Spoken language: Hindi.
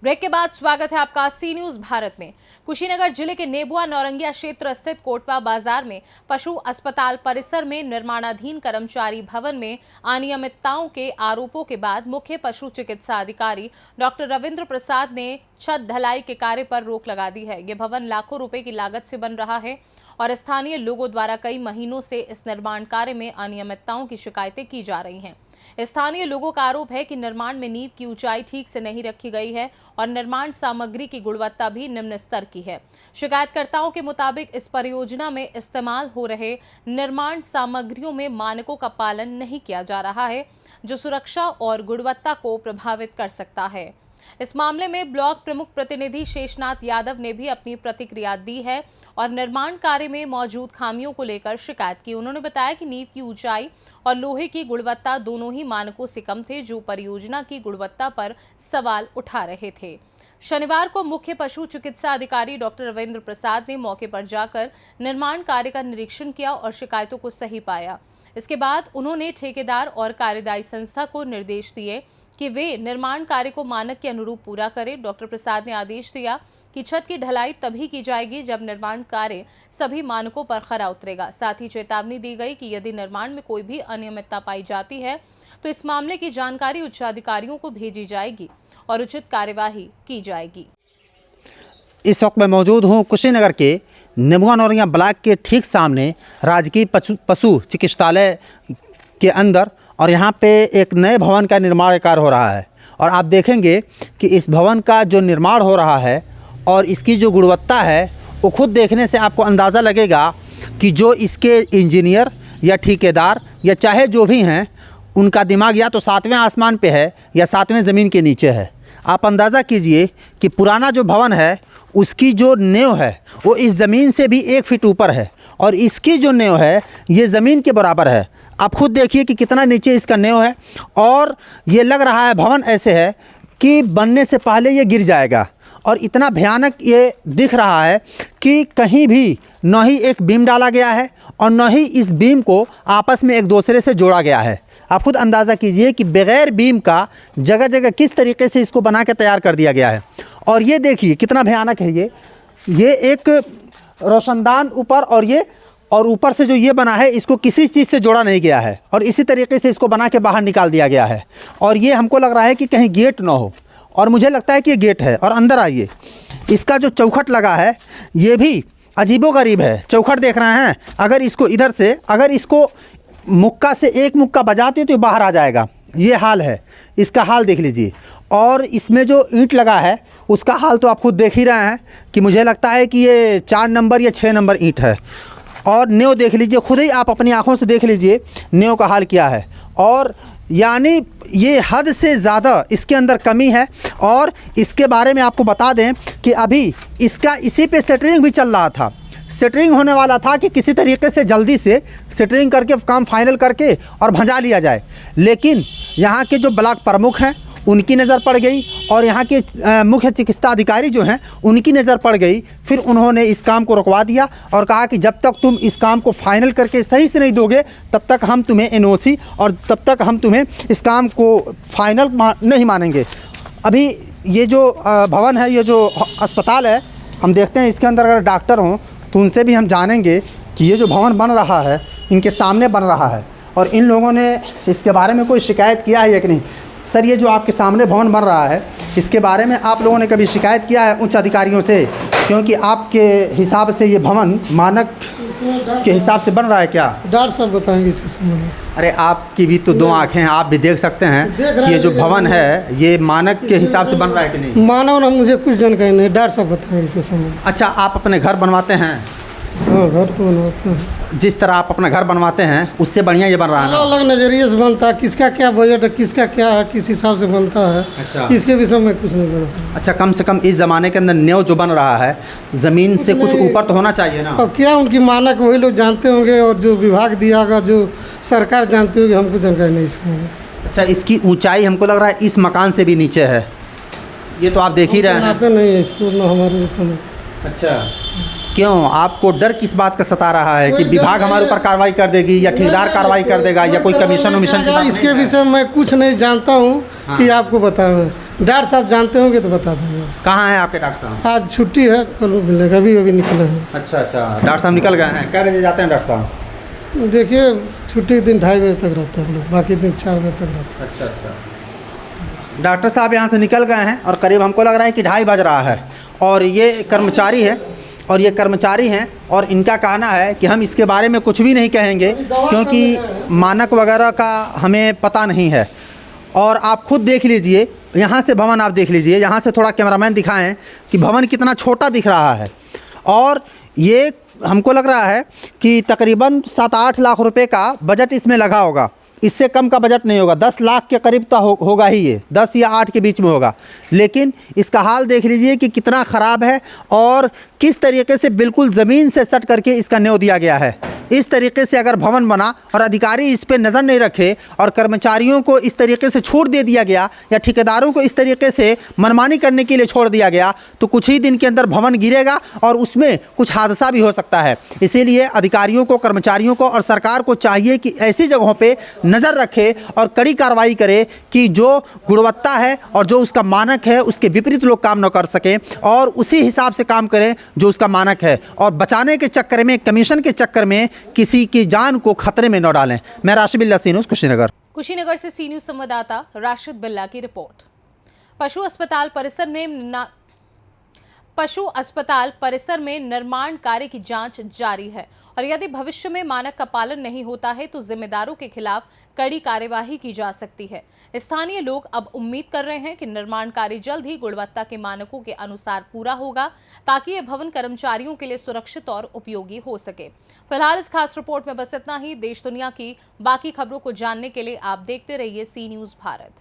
ब्रेक के बाद स्वागत है आपका सी न्यूज भारत में। कुशीनगर जिले के नेबुआ नौरंगिया क्षेत्र स्थित कोटवा बाजार में पशु अस्पताल परिसर में निर्माणाधीन कर्मचारी भवन में अनियमितताओं के आरोपों के बाद मुख्य पशु चिकित्सा अधिकारी डॉक्टर रविंद्र प्रसाद ने छत ढलाई के कार्य पर रोक लगा दी है। ये भवन लाखों रुपए की लागत से बन रहा है और स्थानीय लोगों द्वारा कई महीनों से इस निर्माण कार्य में अनियमितताओं की शिकायतें की जा रही हैं। स्थानीय लोगों का आरोप है कि निर्माण में नींव की ऊंचाई ठीक से नहीं रखी गई है और निर्माण सामग्री की गुणवत्ता भी निम्न स्तर की है। शिकायतकर्ताओं के मुताबिक इस परियोजना में इस्तेमाल हो रहे निर्माण सामग्रियों में मानकों का पालन नहीं किया जा रहा है, जो सुरक्षा और गुणवत्ता को प्रभावित कर सकता है। इस मामले में ब्लॉक प्रमुख प्रतिनिधि शेषनाथ यादव ने भी अपनी प्रतिक्रिया दी है और निर्माण कार्य में मौजूद खामियों को लेकर शिकायत की। उन्होंने बताया कि नींव की ऊंचाई और लोहे की गुणवत्ता दोनों ही मानकों से कम थे, जो परियोजना की गुणवत्ता पर सवाल उठा रहे थे। शनिवार को मुख्य पशु चिकित्सा अधिकारी डॉक्टर रविंद्र प्रसाद ने मौके पर जाकर निर्माण कार्य का निरीक्षण किया और शिकायतों को सही पाया। इसके बाद उन्होंने ठेकेदार और कार्यदायी संस्था को निर्देश दिए कि वे निर्माण कार्य को मानक के अनुरूप पूरा करें। डॉक्टर प्रसाद ने आदेश दिया कि छत की ढलाई तभी की जाएगी जब निर्माण कार्य सभी मानकों पर खरा उतरेगा। साथ ही चेतावनी दी गई कि यदि निर्माण में कोई भी अनियमितता पाई जाती है तो इस मामले की जानकारी उच्च अधिकारियों को भेजी जाएगी और उचित कार्यवाही की जाएगी। इस वक्त मैं मौजूद हूँ कुशीनगर के नेबुआ नौरंगिया ब्लॉक के ठीक सामने राजकीय पशु चिकित्सालय के अंदर, और यहाँ पे एक नए भवन का निर्माण कार्य हो रहा है। और आप देखेंगे कि इस भवन का जो निर्माण हो रहा है और इसकी जो गुणवत्ता है, वो खुद देखने से आपको अंदाज़ा लगेगा कि जो इसके इंजीनियर या ठेकेदार या चाहे जो भी हैं, उनका दिमाग या तो 7वें आसमान पे है या 7वें ज़मीन के नीचे है। आप अंदाज़ा कीजिए कि पुराना जो भवन है उसकी जो नींव है वो इस ज़मीन से भी 1 फीट ऊपर है और इसकी जो नींव है ये ज़मीन के बराबर है। आप खुद देखिए कि कितना नीचे इसका नींव है और ये लग रहा है भवन ऐसे है कि बनने से पहले ये गिर जाएगा। और इतना भयानक ये दिख रहा है कि कहीं भी न ही एक बीम डाला गया है और न ही इस बीम को आपस में एक दूसरे से जोड़ा गया है। आप खुद अंदाज़ा कीजिए कि बग़ैर बीम का जगह जगह किस तरीके से इसको बना के तैयार कर दिया गया है। और ये देखिए कितना भयानक है ये एक रोशनदान ऊपर और ऊपर से जो ये बना है इसको किसी चीज़ से जोड़ा नहीं गया है और इसी तरीके से इसको बना के बाहर निकाल दिया गया है। और ये हमको लग रहा है कि कहीं गेट ना हो, और मुझे लगता है कि ये गेट है। और अंदर आइए, इसका जो चौखट लगा है ये भी अजीबोगरीब है। चौखट देख रहे हैं, अगर इसको इधर से इसको मुक्का से एक मुक्का बजाते तो बाहर आ जाएगा। ये हाल है, इसका हाल देख लीजिए। और इसमें जो ईंट लगा है उसका हाल तो आप खुद देख ही रहे हैं कि मुझे लगता है कि ये 4 नंबर या 6 नंबर ईंट है। और नींव देख लीजिए, खुद ही आप अपनी आँखों से देख लीजिए नींव का हाल क्या है। और यानी ये हद से ज़्यादा इसके अंदर कमी है। और इसके बारे में आपको बता दें कि अभी इसका इसी पे सेटरिंग भी चल रहा था। सेटरिंग होने वाला था कि किसी तरीके से जल्दी से सेटरिंग करके काम फाइनल करके और भंजा लिया जाए, लेकिन यहाँ के जो ब्लॉक प्रमुख हैं उनकी नज़र पड़ गई और यहाँ के मुख्य चिकित्सा अधिकारी जो हैं उनकी नज़र पड़ गई। फिर उन्होंने इस काम को रुकवा दिया और कहा कि जब तक तुम इस काम को फाइनल करके सही से नहीं दोगे तब तक हम तुम्हें एनओसी और तब तक हम तुम्हें इस काम को फाइनल नहीं मानेंगे। अभी ये जो भवन है, ये जो अस्पताल है, हम देखते हैं इसके अंदर अगर डॉक्टर हों तो उनसे भी हम जानेंगे कि ये जो भवन बन रहा है इनके सामने बन रहा है और इन लोगों ने इसके बारे में कोई शिकायत किया है या कि नहीं। सर, ये जो आपके सामने भवन बन रहा है इसके बारे में आप लोगों ने कभी शिकायत किया है उच्च अधिकारियों से? क्योंकि आपके हिसाब से ये भवन मानक के हिसाब से बन रहा है क्या? डॉक्टर साहब बताएंगे इसके संबंध में। अरे आपकी भी तो 2 आँखें हैं, आप भी देख सकते हैं कि ये जो भवन है ये मानक के हिसाब से बन रहा है कि नहीं? मानव ना, मुझे कुछ जानकारी नहीं, डॉक्टर साहब बताएंगे इसके संबंध में। अच्छा, आप अपने घर बनवाते हैं? हाँ, घर तो बनवाते हैं। जिस तरह आप अपना घर बनवाते हैं उससे बढ़िया ये बन रहा है ना? अलग अलग नज़रिए से बनता है, किसका क्या बजट है, किसका क्या है, किस हिसाब से बनता है। अच्छा, इसके विषय में कुछ नहीं बनता। अच्छा, कम से कम इस ज़माने के अंदर नींव जो बन रहा है ज़मीन से कुछ ऊपर तो होना चाहिए ना? अब क्या उनकी मानक वही लोग जानते होंगे और जो विभाग दिया होगा, जो सरकार जानती होगी, हमको जानकारी नहीं इसमें। अच्छा, इसकी ऊंचाई हमको लग रहा है इस मकान से भी नीचे है। ये तो आप देख ही रहे हैं। नहीं है इसको ना हमारे समय। अच्छा, क्यों आपको डर किस बात का सता रहा है कि विभाग हमारे ऊपर कार्रवाई कर देगी या ठेकेदार कार्रवाई कर देगा या कोई कमीशन वमीशन की बात? इसके विषय में कुछ नहीं जानता हूँ कि आपको बताऊँ। डॉक्टर साहब जानते होंगे तो बता देंगे। कहाँ हैं आपके डॉक्टर साहब? आज छुट्टी है, कल मिलेगा, अभी निकले हैं। अच्छा अच्छा, डॉक्टर साहब निकल गए हैं। कै बजे जाते हैं डॉक्टर साहब? देखिए छुट्टी के दिन 2:30 बजे तक रहते हैं हम लोग, बाकी दिन 4 बजे तक रहते हैं। अच्छा अच्छा, डॉक्टर साहब यहाँ से निकल गए हैं और करीब हमको लग रहा है कि 2:30 बज रहा है। और ये कर्मचारी हैं और इनका कहना है कि हम इसके बारे में कुछ भी नहीं कहेंगे क्योंकि मानक वगैरह का हमें पता नहीं है। और आप खुद देख लीजिए, यहाँ से भवन आप देख लीजिए, यहाँ से थोड़ा कैमरामैन दिखाएं कि भवन कितना छोटा दिख रहा है। और ये हमको लग रहा है कि तकरीबन 7-8 लाख रुपए का बजट इसमें लगा होगा, इससे कम का बजट नहीं होगा। 10 लाख के करीब तो होगा ही, ये 10 या 8 के बीच में होगा। लेकिन इसका हाल देख लीजिए कि कितना ख़राब है और किस तरीके से बिल्कुल ज़मीन से सट करके इसका न्यों दिया गया है। इस तरीके से अगर भवन बना और अधिकारी इस पर नज़र नहीं रखे और कर्मचारियों को इस तरीके से छूट दे दिया गया या ठेकेदारों को इस तरीके से मनमानी करने के लिए छोड़ दिया गया तो कुछ ही दिन के अंदर भवन गिरेगा और उसमें कुछ हादसा भी हो सकता है। इसीलिए अधिकारियों को, कर्मचारियों को और सरकार को चाहिए कि ऐसी जगहों पे नज़र रखे और कड़ी कार्रवाई करे कि जो गुणवत्ता है और जो उसका मानक है उसके विपरीत लोग काम न कर सकें और उसी हिसाब से काम करें जो उसका मानक है, और बचाने के चक्कर में, कमीशन के चक्कर में किसी की जान को खतरे में न डालें। मैं राशिद बिल्ला, सी न्यूज़, कुशीनगर। कुशीनगर से सी न्यूज़ संवाददाता राशिद बिल्ला की रिपोर्ट। पशु अस्पताल परिसर में निर्माण कार्य की जांच जारी है और यदि भविष्य में मानक का पालन नहीं होता है तो जिम्मेदारों के खिलाफ कड़ी कार्यवाही की जा सकती है। स्थानीय लोग अब उम्मीद कर रहे हैं कि निर्माण कार्य जल्द ही गुणवत्ता के मानकों के अनुसार पूरा होगा ताकि ये भवन कर्मचारियों के लिए सुरक्षित और उपयोगी हो सके। फिलहाल इस खास रिपोर्ट में बस इतना ही। देश दुनिया की बाकी खबरों को जानने के लिए आप देखते रहिए सी न्यूज़ भारत।